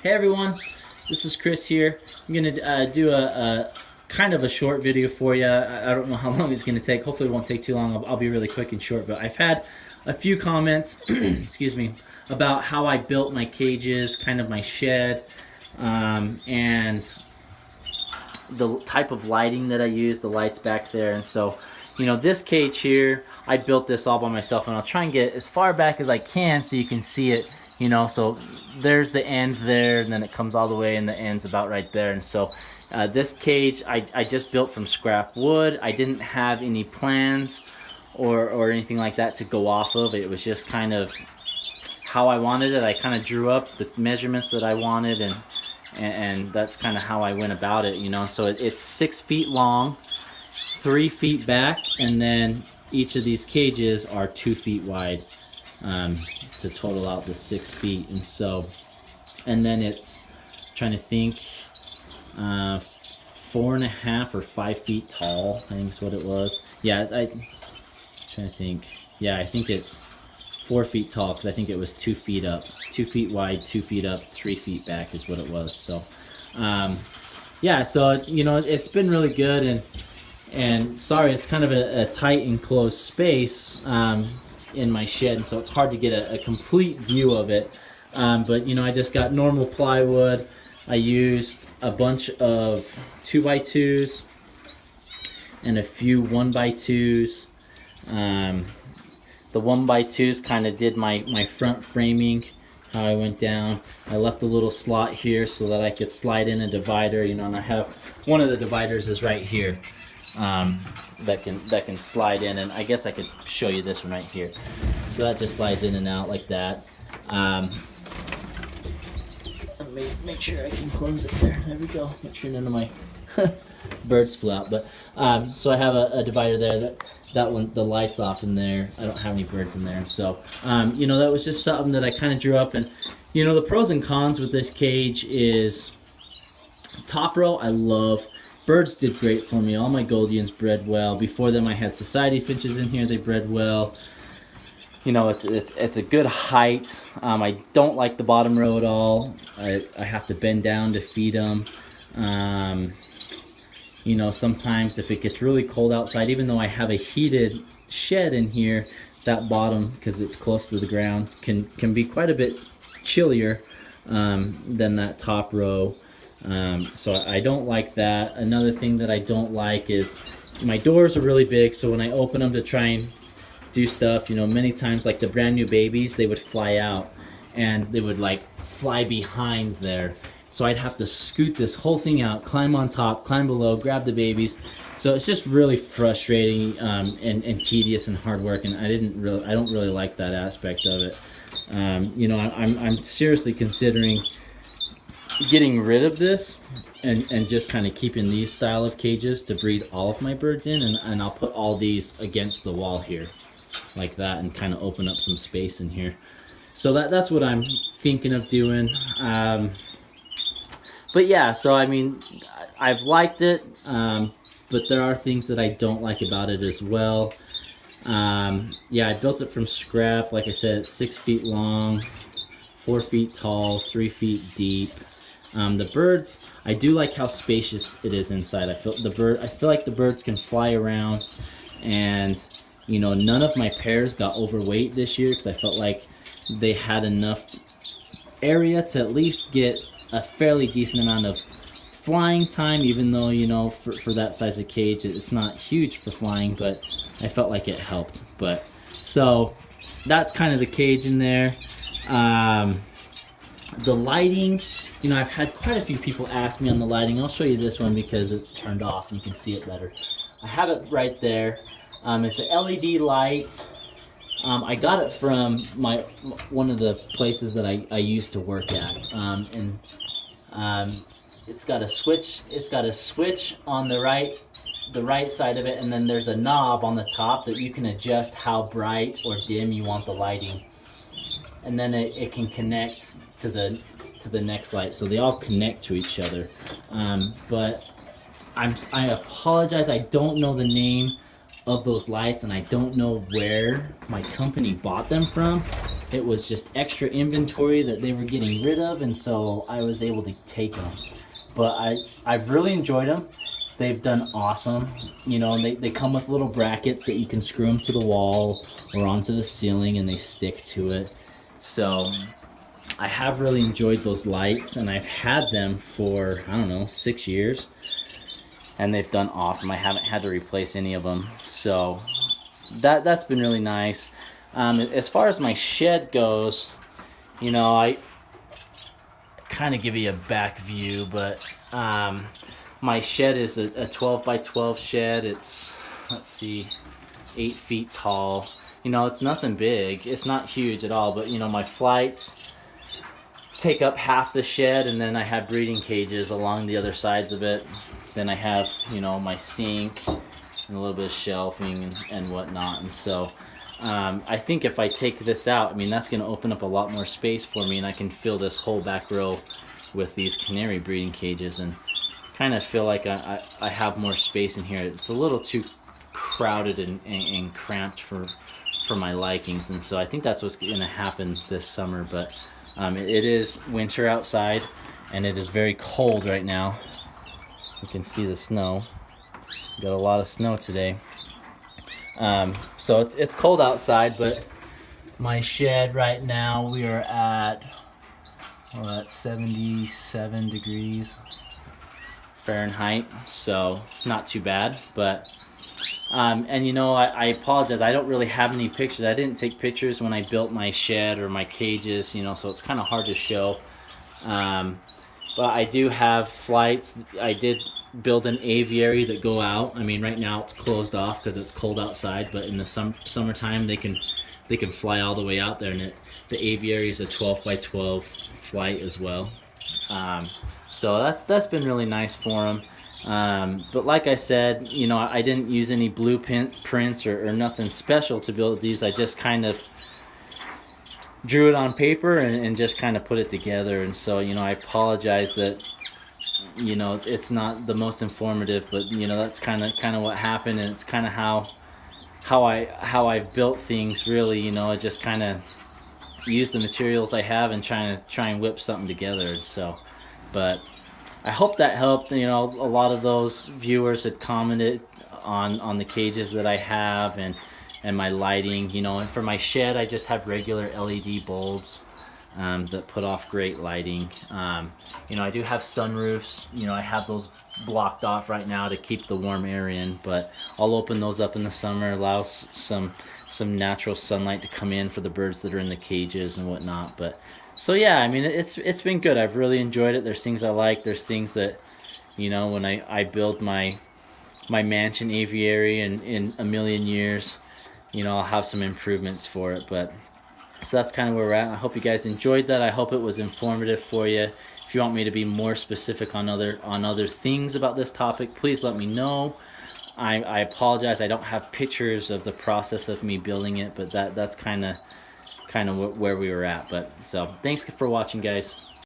Hey everyone, this is Chris here. I'm gonna do a kind of a short video for you. I don't know how long it's gonna take. Hopefully it won't take too long. I'll be really quick and short, but I've had a few comments, excuse me, about how I built my cages, kind of my shed, and the type of lighting that I use, the lights back there. And so, this cage here, I built this all by myself, and I'll try and get as far back as I can so you can see it. So there's the end there, and then it comes all the way, and the end's about right there. And so this cage I just built from scrap wood. I didn't have any plans or anything like that to go off of. It was just kind of how I wanted it. I kind of drew up the measurements that I wanted, and that's kind of how I went about it. So it's 6 feet long, 3 feet back, and then each of these cages are 2 feet wide. To total out the 6 feet. And then it's, trying to think, 4.5 or 5 feet tall, I think is what it was. Yeah, trying to think. Yeah, I think it's 4 feet tall, because I think it was 2 feet up. 2 feet wide, 2 feet up, 3 feet back is what it was. So yeah, so it's been really good, and sorry, it's kind of a tight enclosed space in my shed, and so it's hard to get a complete view of it, but I just got normal plywood. I used a bunch of 2x2s and a few 1x2s. The 1x2s kind of did my front framing, how I went down. I left a little slot here so that I could slide in a divider, and I have one of the dividers is right here. That can slide in, and I guess I could show you this one right here. So that just slides in and out like that. Make sure I can close it there. There we go. Make sure none of my birds flew out. But so I have a divider there. That one, the light's off in there. I don't have any birds in there. So that was just something that I kind of drew up. And the pros and cons with this cage is top row. I love. Birds did great for me. All my Goldians bred well. Before them, I had society finches in here. They bred well. It's a good height. I don't like the bottom row at all. I have to bend down to feed them. Sometimes if it gets really cold outside, even though I have a heated shed in here, that bottom, because it's close to the ground, can be quite a bit chillier than that top row. So I don't like that. Another thing that I don't like is my doors are really big, so when I open them to try and do stuff, many times, like the brand new babies, they would fly out and they would like fly behind there. So I'd have to scoot this whole thing out, climb on top, climb below, grab the babies. So it's just really frustrating and tedious and hard work, and I don't really like that aspect of it. I'm seriously considering getting rid of this and just kind of keeping these style of cages to breed all of my birds in, and I'll put all these against the wall here like that and kind of open up some space in here. So that's what I'm thinking of doing. But yeah, so I mean, I've liked it, but there are things that I don't like about it as well. Yeah, I built it from scrap. Like I said, it's 6 feet long, 4 feet tall, 3 feet deep. The birds, I do like how spacious it is inside. I feel like the birds can fly around, and none of my pairs got overweight this year, because I felt like they had enough area to at least get a fairly decent amount of flying time, even though for that size of cage it's not huge for flying, but I felt like it helped. But so that's kind of the cage in there. The lighting, I've had quite a few people ask me on the lighting. I'll show you this one because it's turned off and you can see it better. I have it right there. It's an LED light. I got it from one of the places that I used to work at, and it's got a switch. It's got a switch on the right side of it, and then there's a knob on the top that you can adjust how bright or dim you want the lighting, and then it can connect to the next light, so they all connect to each other. But I apologize, I don't know the name of those lights, and I don't know where my company bought them from. it was just extra inventory that they were getting rid of, and so I was able to take them. But I've really enjoyed them. They've done awesome, you know, and they come with little brackets that you can screw them to the wall or onto the ceiling, and they stick to it. So I have really enjoyed those lights, and I've had them for, I don't know, 6 years, and they've done awesome. I haven't had to replace any of them, so that's been really nice. As far as my shed goes, you know, I kind of give you a back view, but my shed is a 12 by 12 shed. It's, let's see, 8 feet tall. You know, it's nothing big. It's not huge at all, but you know, my flights take up half the shed, and then I have breeding cages along the other sides of it. Then I have, you know, my sink and a little bit of shelving and whatnot. And so I think if I take this out, I mean, that's going to open up a lot more space for me, and I can fill this whole back row with these canary breeding cages, and kind of feel like I have more space in here. It's a little too crowded and cramped for my likings, and so I think that's what's going to happen this summer. But it is winter outside, and it is very cold right now. You can see the snow. Got a lot of snow today. So it's cold outside, but my shed right now, we are at 77 degrees Fahrenheit, so not too bad. But and you know, I apologize, I don't really have any pictures. I didn't take pictures when I built my shed or my cages, you know, so it's kind of hard to show. But I do have flights. I did build an aviary that go out. I mean, right now it's closed off because it's cold outside, but in the summertime they can fly all the way out there, and the aviary is a 12 by 12 flight as well. So that's been really nice for them. But like I said, you know, I didn't use any blueprints or nothing special to build these. I just kind of drew it on paper and just kind of put it together. And so, you know, I apologize that, you know, it's not the most informative, but you know, that's kind of what happened, and it's kind of how I've built things. Really, you know, I just kind of use the materials I have and try and whip something together. So, but I hope that helped. You know, a lot of those viewers had commented on the cages that I have and my lighting. You know, and for my shed, I just have regular LED bulbs that put off great lighting. You know, I do have sunroofs. You know, I have those blocked off right now to keep the warm air in, but I'll open those up in the summer, allow some natural sunlight to come in for the birds that are in the cages and whatnot. But so yeah, I mean, it's been good. I've really enjoyed it. There's things I like. There's things that, you know, when I build my mansion aviary in a million years, you know, I'll have some improvements for it. But so that's kind of where we're at. I hope you guys enjoyed that. I hope it was informative for you. If you want me to be more specific on other things about this topic, please let me know. I apologize, I don't have pictures of the process of me building it, but that's kind of where we were at. But so thanks for watching, guys.